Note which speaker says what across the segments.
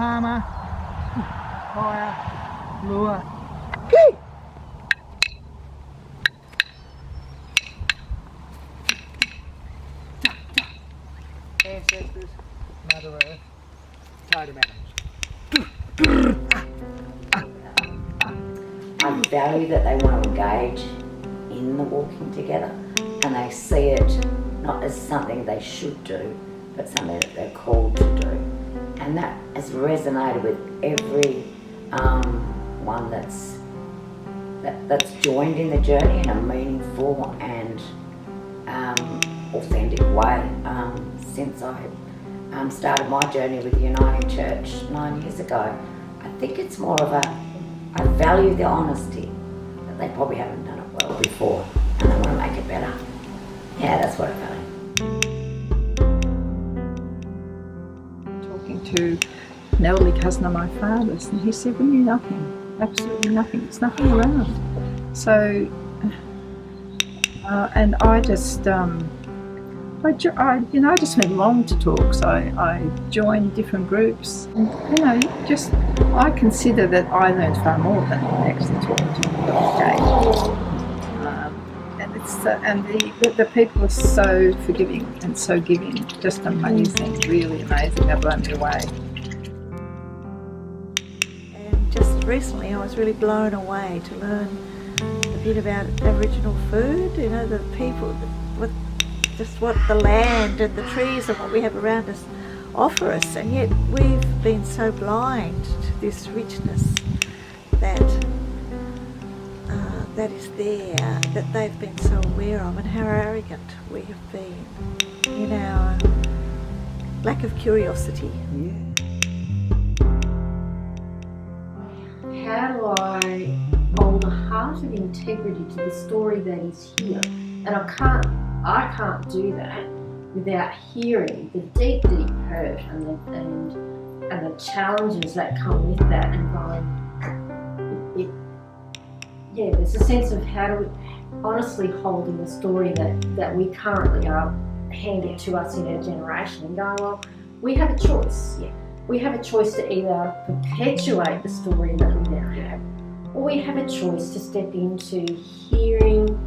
Speaker 1: Palmer, fire, lure. Ancestors, Mother Earth, totem animals.
Speaker 2: I value that they want to engage in the walking together, and they see it not as something they should do, but something that they're called to do. And that has resonated with every one that's joined in the journey in a meaningful and authentic way. Since I started my journey with the Uniting Church 9 years ago, I think it's more of I value the honesty, that they probably haven't done it well before and they want to make it better. Yeah, that's what I value.
Speaker 3: Talking to an elderly cousin of my father's, and he said, we knew nothing, absolutely nothing, there's nothing around. So, and I just, I just went along to talk, so I joined different groups. And, I consider that I learned far more than actually talking to and the people are so forgiving and so giving, just amazing, really amazing. They blow me away.
Speaker 4: And just recently, I was really blown away to learn a bit about Aboriginal food. The people, what the land and the trees and what we have around us offer us, and yet we've been so blind to this richness that is there, that they've been so aware of, and how arrogant we have been in our lack of curiosity.
Speaker 5: How do I hold a heart of integrity to the story that is here? And I can't do that without hearing the deep, deep hurt and the challenges that come with that, and going, there's a sense of how do we honestly holding the story that we currently are handed to us in our generation, and going, well, we have a choice. Yeah. We have a choice to either perpetuate the story that we now have, or we have a choice to step into hearing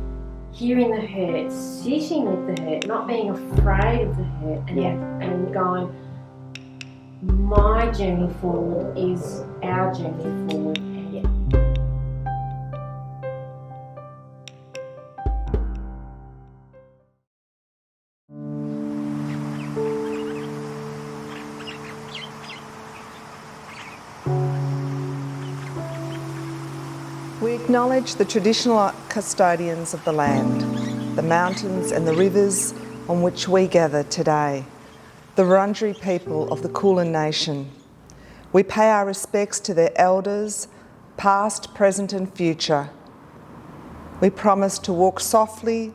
Speaker 5: the hurt, sitting with the hurt, not being afraid of the hurt, and going, my journey forward is our journey forward.
Speaker 6: We acknowledge the traditional custodians of the land, the mountains and the rivers on which we gather today, the Wurundjeri people of the Kulin Nation. We pay our respects to their elders, past, present and future. We promise to walk softly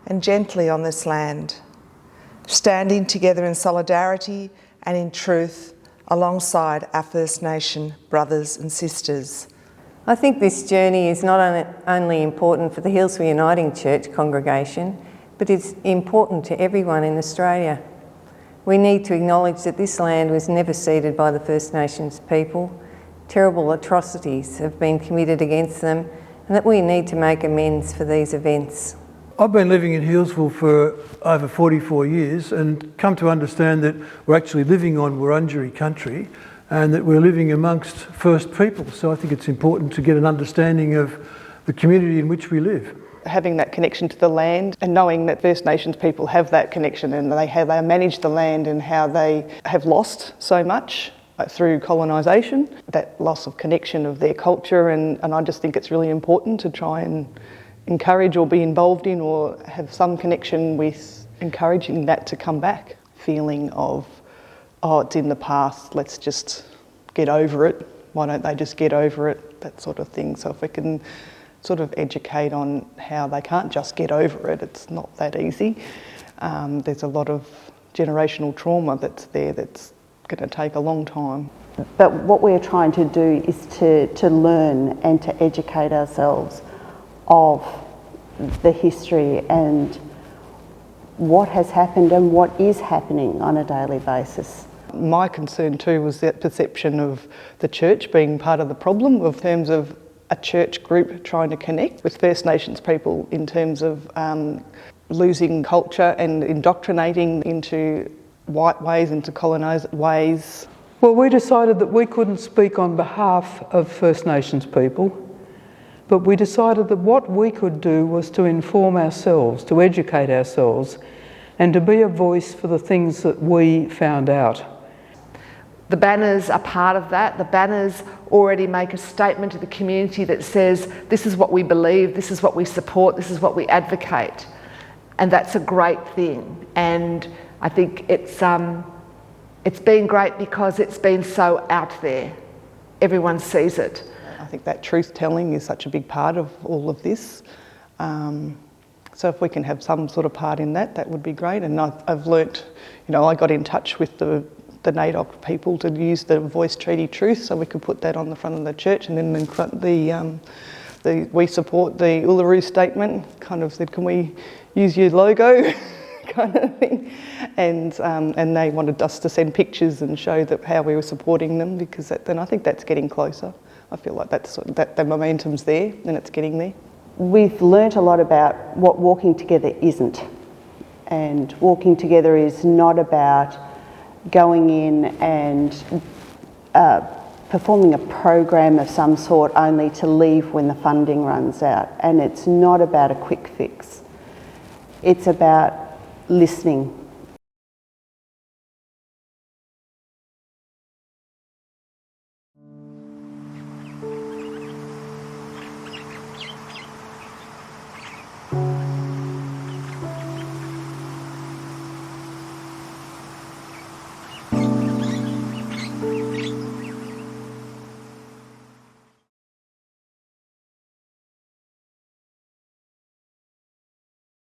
Speaker 6: and gently on this land, standing together in solidarity and in truth alongside our First Nation brothers and sisters.
Speaker 7: I think this journey is not only important for the Hillsview Uniting Church congregation, but it's important to everyone in Australia. We need to acknowledge that this land was never ceded by the First Nations people. Terrible atrocities have been committed against them, and that we need to make amends for these events.
Speaker 8: I've been living in Hillsville for over 44 years and come to understand that we're actually living on Wurundjeri country, and that we're living amongst First people. So I think it's important to get an understanding of the community in which we live.
Speaker 9: Having that connection to the land and knowing that First Nations people have that connection and they manage the land, and how they have lost so much through colonisation, that loss of connection of their culture, and I just think it's really important to try and encourage or be involved in or have some connection with encouraging that to come back. Feeling of, oh, it's in the past, let's just get over it. Why don't they just get over it? That sort of thing. So if we can sort of educate on how they can't just get over it, it's not that easy. There's a lot of generational trauma that's there that's going to take a long time.
Speaker 10: But what we're trying to do is to learn and to educate ourselves of the history and what has happened and what is happening on a daily basis
Speaker 9: My concern too was that perception of the church being part of the problem in terms of a church group trying to connect with First Nations people in terms of losing culture and indoctrinating into white ways, into colonised ways.
Speaker 11: Well, we decided that we couldn't speak on behalf of First Nations people, but we decided that what we could do was to inform ourselves, to educate ourselves, and to be a voice for the things that we found out.
Speaker 12: The banners are part of that. The banners already make a statement to the community that says, this is what we believe, this is what we support, this is what we advocate. And that's a great thing. And I think it's been great because it's been so out there. Everyone sees it.
Speaker 9: I think that truth telling is such a big part of all of this. So if we can have some sort of part in that, that would be great. And I've learnt, I got in touch with the NAIDOC people to use the voice treaty truth, so we could put that on the front of the church, and then in front we support the Uluru statement, kind of said, can we use your logo kind of thing, and they wanted us to send pictures and show that how we were supporting them, because then I think that's getting closer. I feel like that the momentum's there and it's getting there.
Speaker 10: We've learnt a lot about what walking together isn't, and walking together is not about going in and performing a program of some sort only to leave when the funding runs out, and it's not about a quick fix. It's about listening